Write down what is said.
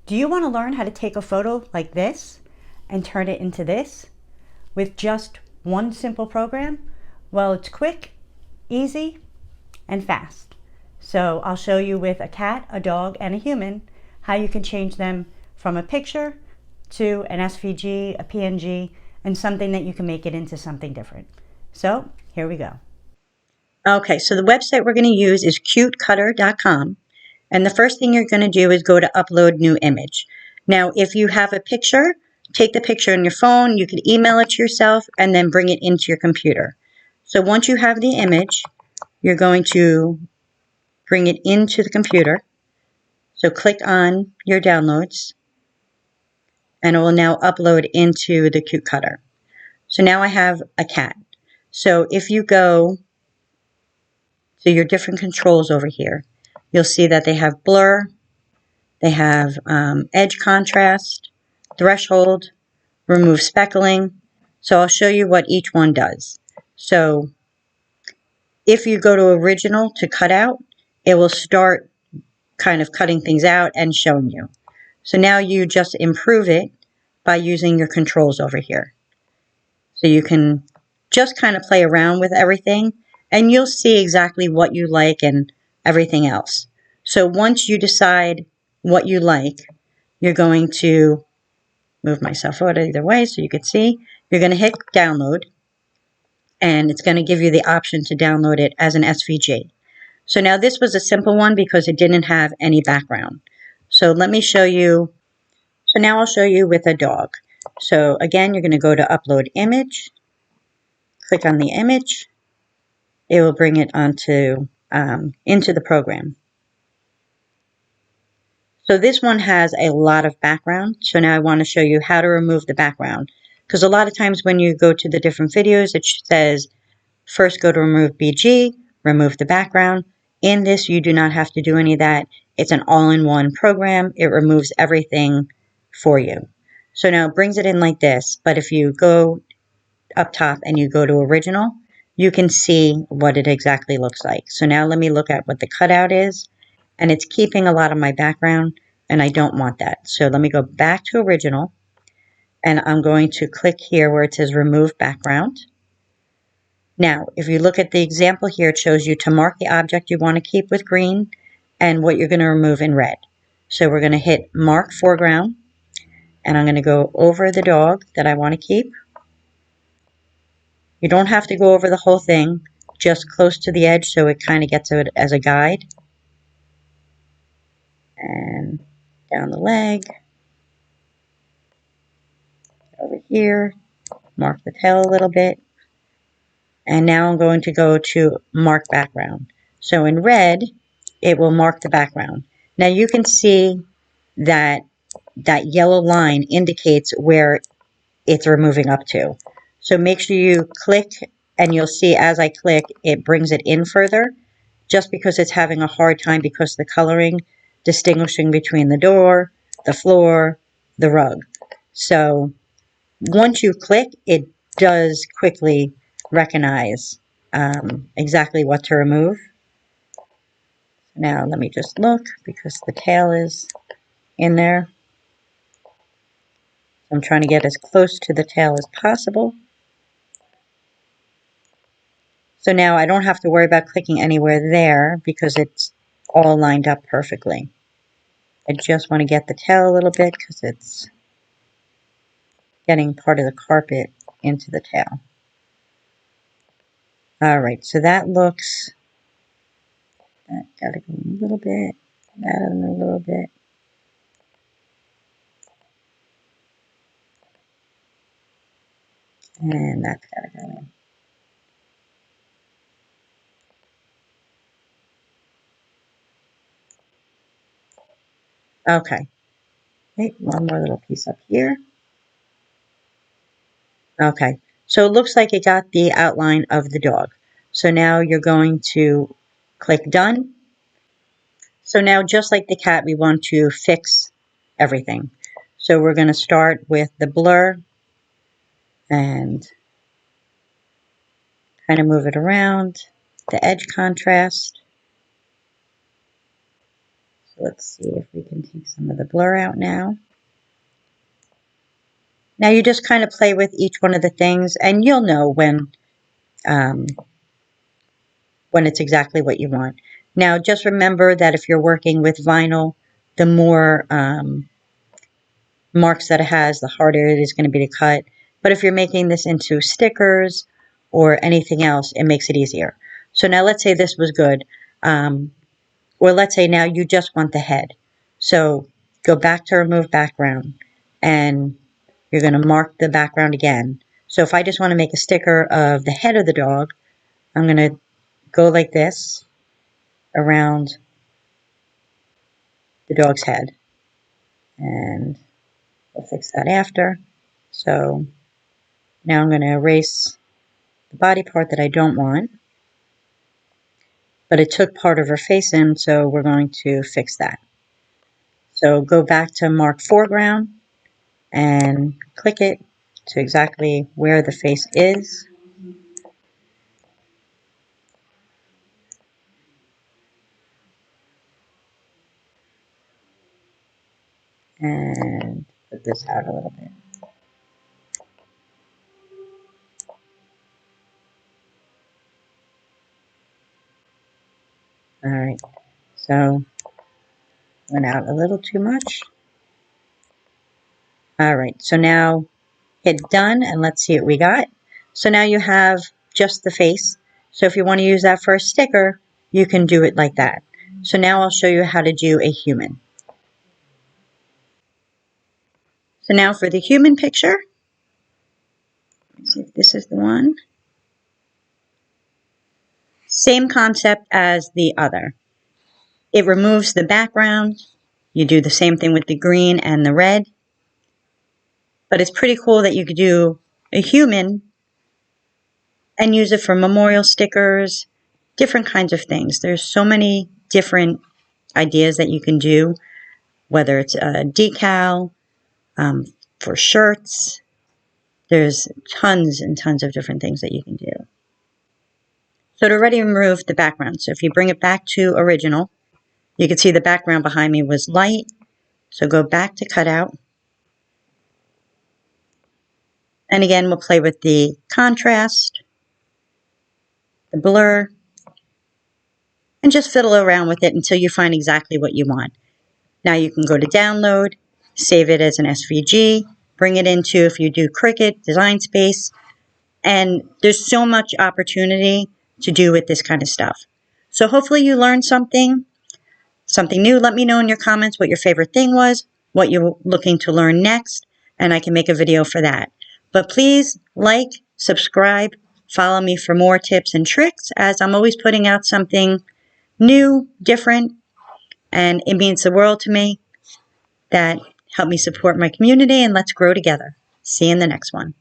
Do you want to learn how to take a photo like this and turn it into this with just one simple program? Well, it's quick, easy, and fast. So I'll show you with a cat, a dog, and a human how you can change them from a picture to an SVG, a PNG, and something that you can make it into something different. So here we go. Okay, so the website we're going to use is cutecutter.com. And the first thing you're going to do is go to upload new image. Now, if you have a picture, take the picture on your phone, you can email it to yourself, and then bring it into your computer. So once you have the image, you're going to bring it into the computer. So click on your downloads, and it will now upload into the Cute Cutter. So now I have a cat. So if you go to your different controls over here, you'll see that they have blur, they have edge contrast, threshold, remove speckling. So I'll show you what each one does. So if you go to original to cut out, it will start kind of cutting things out and showing you. So now you just improve it by using your controls over here. So you can just kind of play around with everything, and you'll see exactly what you like and everything else. So once you decide what you like, you're going to move myself out either way so you can see. You're going to hit download, and it's going to give you the option to download it as an SVG. So now this was a simple one because it didn't have any background. So let me show you. So now I'll show you with a dog. So again, you're going to go to upload image, click on the image. It will bring it onto into the program. So this one has a lot of background. So now I want to show you how to remove the background. Because a lot of times when you go to the different videos, it says, first go to remove BG, remove the background. In this, you do not have to do any of that. It's an all-in-one program. It removes everything for you. So now it brings it in like this. But if you go up top and you go to original, you can see what it exactly looks like. So now let me look at what the cutout is. And it's keeping a lot of my background, and I don't want that. So let me go back to original, and I'm going to click here where it says remove background. Now, if you look at the example here, it shows you to mark the object you want to keep with green and what you're going to remove in red. So we're going to hit mark foreground, and I'm going to go over the dog that I want to keep. You don't have to go over the whole thing, just close to the edge so it kind of gets it as a guide. And down the leg, over here, mark the tail a little bit. And now I'm going to go to mark background. So in red, it will mark the background. Now you can see that that yellow line indicates where it's removing up to. So make sure you click, and you'll see as I click, it brings it in further, just because it's having a hard time because of the coloring, distinguishing between the door, the floor, the rug. So once you click, it does quickly recognize exactly what to remove. Now let me just look because the tail is in there. I'm trying to get as close to the tail as possible. So now I don't have to worry about clicking anywhere there because it's all lined up perfectly. I just want to get the tail a little bit because it's getting part of the carpet into the tail. Alright, so that looks, that gotta go a little bit, that in a little bit. And that's gotta go in. Okay. Okay, one more little piece up here. Okay, so it looks like it got the outline of the dog. So now you're going to click done. So now, just like the cat, we want to fix everything. So we're going to start with the blur and kind of move it around, the edge contrast. So let's see if we can take some of the blur out now. Now you just kind of play with each one of the things, and you'll know when it's exactly what you want. Now just remember that if you're working with vinyl, the more marks that it has, the harder it is going to be to cut. But if you're making this into stickers or anything else, it makes it easier. So now let's say this was good. Or let's say now you just want the head. So go back to remove background, and you're going to mark the background again. So if I just want to make a sticker of the head of the dog, I'm going to go like this around the dog's head. And we'll fix that after. So now I'm going to erase the body part that I don't want. But it took part of her face in, so we're going to fix that. So go back to mark foreground and click it to exactly where the face is. And put this out a little bit. Alright, so went out a little too much. Alright, so now hit done and let's see what we got. So now you have just the face. So if you want to use that for a sticker, you can do it like that. So now I'll show you how to do a human. So now for the human picture, let's see if this is the one. Same concept as the other. It removes the background. You do the same thing with the green and the red. But it's pretty cool that you could do a human and use it for memorial stickers, different kinds of things. There's so many different ideas that you can do, whether it's a decal, for shirts. There's tons and tons of different things that you can do. So to already remove the background, so if you bring it back to original, you can see the background behind me was light. So go back to cutout. And again, we'll play with the contrast, the blur, and just fiddle around with it until you find exactly what you want. Now you can go to download, save it as an SVG, bring it into, if you do Cricut, Design Space, and there's so much opportunity to do with this kind of stuff. So hopefully you learned something new. Let me know in your comments what your favorite thing was, what you're looking to learn next, and I can make a video for that. But please like, subscribe, follow me for more tips and tricks, as I'm always putting out something new, different, and it means the world to me. That help me support my community, and let's grow together. See you in the next one.